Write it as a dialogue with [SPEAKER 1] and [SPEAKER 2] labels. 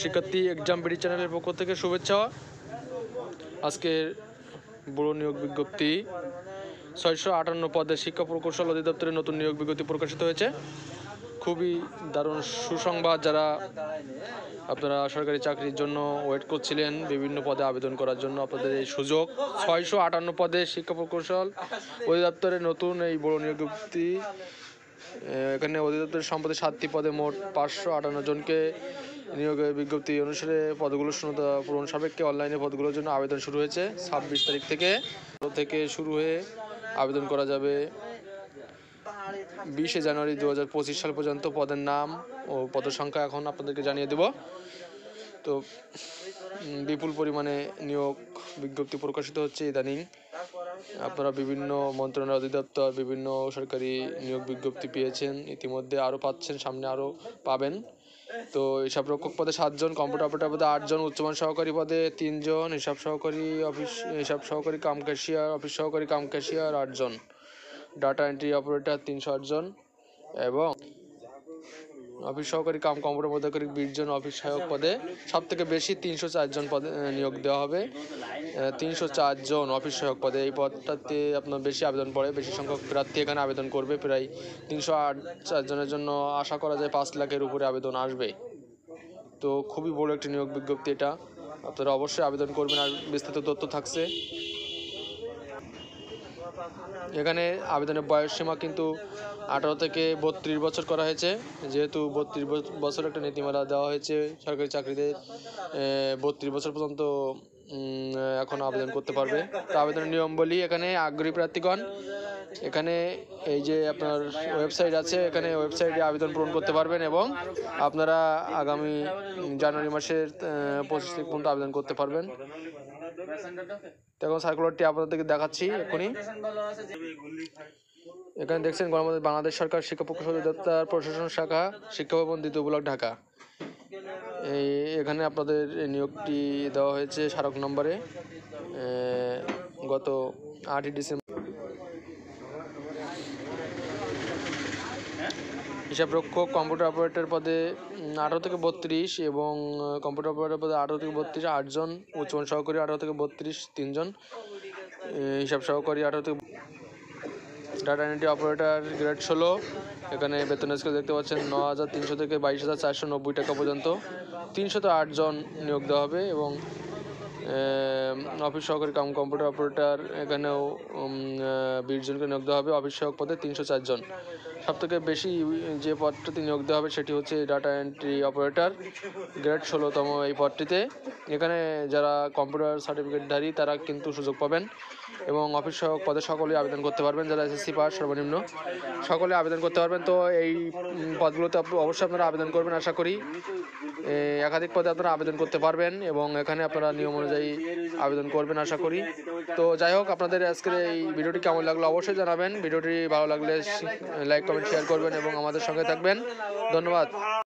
[SPEAKER 1] শিক্ষার্থী exam BD চ্যানেলের পক্ষ থেকে শুভেচ্ছা। আজকের বড় নিয়োগ বিজ্ঞপ্তি 658 পদে শিক্ষা প্রকৌশল অধিদপ্তরের নতুন নিয়োগ বিজ্ঞপ্তি প্রকাশিত হয়েছে। খুবই দারুণ সুসংবাদ। যারা আপনারা সরকারি চাকরির জন্য ওয়েট করছিলেন, বিভিন্ন পদে আবেদন করার জন্য আপনাদের এই সুযোগ। 658 পদে শিক্ষা প্রকৌশল অধিদপ্তরের নতুন এই বড় নিয়োগ বিজ্ঞপ্তি। এখানে অধিদপ্তরের সম্প্রতি 7টি পদে মোট 558 জনকে নিয়োগের বিজ্ঞপ্তি অনুসারে পদগুলোর শূন্যতা পূরণ সাপেক্ষে অনলাইনে পদগুলোর জন্য আবেদন শুরু হয়েছে। 26 তারিখ থেকে শুরু হয়ে আবেদন করা যাবে 20 জানুয়ারি 2025 সাল পর্যন্ত। পদের নাম ও পদের সংখ্যা এখন আপনাদেরকে জানিয়ে দেব। তো বিপুল পরিমাণে নিয়োগ বিজ্ঞপ্তি প্রকাশিত হচ্ছে ইদানিং। আপনারা বিভিন্ন মন্ত্রণালয়, অধিদপ্তর, বিভিন্ন সরকারি নিয়োগ বিজ্ঞপ্তি পেয়েছেন ইতিমধ্যে, আরও পাচ্ছেন, সামনে আরও পাবেন। তো হিসাব রক্ষক পদে 7 জন, কম্পিউটার অপারেটর পদে 8 জন, উচ্চমান সহকারী পদে 3 জন, হিসাব সহকারী কাম ক্যাশিয়ার, অফিস সহকারী কাম ক্যাশিয়ার 8 জন, ডাটা এন্ট্রি অপারেটর 308 জন এবং অফিস সহকারী কাম কম্পিউটার পদাধিকারী 20 জন, অফিস সহায়ক পদে সব থেকে বেশি 304 জন পদে নিয়োগ দেওয়া হবে। 304 জন অফিস সহায়ক পদে। এই পদটাতে আপনার বেশি আবেদন পড়ে, বেশি সংখ্যক প্রার্থী এখানে আবেদন করবে। প্রায় 308 জনের জন্য আশা করা যায় 5 লাখের উপরে আবেদন আসবে। তো খুবই বড় একটি নিয়োগ বিজ্ঞপ্তি এটা, আপনারা অবশ্যই আবেদন করবেন। আর বিস্তারিত তথ্য থাকছে এখানে। আবেদনের বয়স সীমা কিন্তু 18 থেকে 32 বছর করা হয়েছে, যেহেতু 32 বছর একটা নীতিমালা দেওয়া হয়েছে সরকারি চাকরিতে। 32 বছর পর্যন্ত এখন আবেদন করতে পারবে। তো আবেদনের নিয়ম বলি, এখানে আগ্রহী প্রার্থীগণ এখানে এই যে আপনার ওয়েবসাইট আছে, এখানে ওয়েবসাইটে আবেদন পূরণ করতে পারবেন এবং আপনারা আগামী জানুয়ারি মাসের 25 তারিখ পর্যন্ত আবেদন করতে পারবেন। এখন সার্কুলারটি আপনাদেরকে দেখাচ্ছি এখনই। এখানে দেখছেন গণপ্রজাতন্ত্রী বাংলাদেশ সরকার শিক্ষা প্রকৌশল অধিদপ্তর প্রশাসন শাখা, শিক্ষা ভবন, 2য় ব্লক, ঢাকা। এখানে আপনাদের নিয়োগটি দেওয়া হয়েছে স্মারক নম্বরে গত 8ই ডিসেম্বর। হিসাব রক্ষক কম্পিউটার অপারেটর পদে 18 থেকে 32 এবং কম্পিউটার অপারেটর পদে 18 থেকে 32 8 জন, উচ্চমান সহকারী 18 থেকে 32 3 জন, হিসাব সহকারী 18 থেকে, ডাটা এন্ট্রি অপারেটর গ্রেড 16। এখানে বেতন স্কেল দেখতে পাচ্ছেন 9,300 থেকে 22,490 টাকা পর্যন্ত। 308 জন নিয়োগ দেওয়া হবে এবং অফিস সহকারী কাম কম্পিউটার অপারেটর এখানেও 20 জনকে নিয়োগ দেওয়া হবে। অফিস সহায়ক পদে 304 জন। সবথেকে বেশি যে পদটিতে নিয়োগ দেওয়া হবে সেটি হচ্ছে ডাটা এন্ট্রি অপারেটর গ্রেড 16তম এই পদটিতে। এখানে যারা কম্পিউটার সার্টিফিকেটধারী তারা কিন্তু সুযোগ পাবেন এবং অফিস সহায়ক পদে সকলেই আবেদন করতে পারবেন। যারা এসএসসি পাস সর্বনিম্ন সকলে আবেদন করতে পারবেন। তো এই পদগুলোতে অবশ্যই আপনারা আবেদন করবেন। আশা করি একাধিক পদে আপনারা আবেদন করতে পারবেন এবং এখানে আপনারা নিয়ম অনুযায়ী আবেদন করবেন আশা করি। তো যাই হোক, আপনাদের আজকের এই ভিডিওটি কেমন লাগলো অবশ্যই জানাবেন। ভিডিওটি ভালো লাগলে লাইক, কমেন্ট, শেয়ার করবেন এবং আমাদের সঙ্গে থাকবেন। ধন্যবাদ।